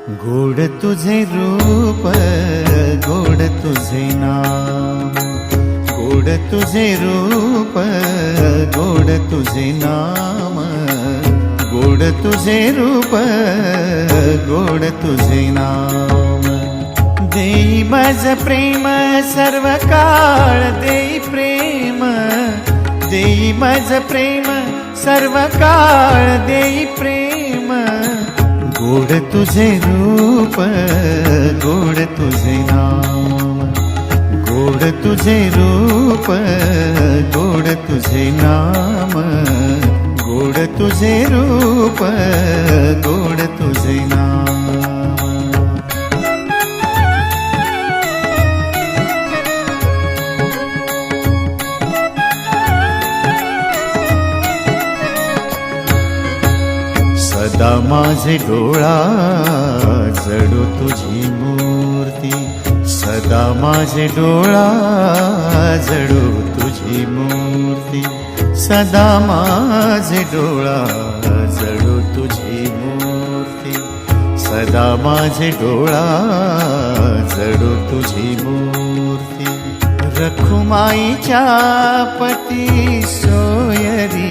गोड तुझे रूप, गोड तुझे नाम, गोड तुझे रूप, गोड तुझे नाम, गोड तुझे रूप, गोड तुझे नाम. देई माझ प्रेम सर्व काळ, देई प्रेम, देई माझ प्रेम सर्व काळ, देई प्रेम. गोड तुझे रूप, गोड तुझे नाम, गोड तुझे रूप, गोड तुझे नाम, गोड तुझे रूप, गोड तुझे नाम. सदा माझे डोळा जडो तुझी मूर्ती, सदा माझे डोळा जडो तुझी मूर्ती, सदा माझे डोळा जडो तुझी मूर्ती, सदा माझे डोळा जडो तुझी मूर्ती. रखुमाईच्या पती सोयरी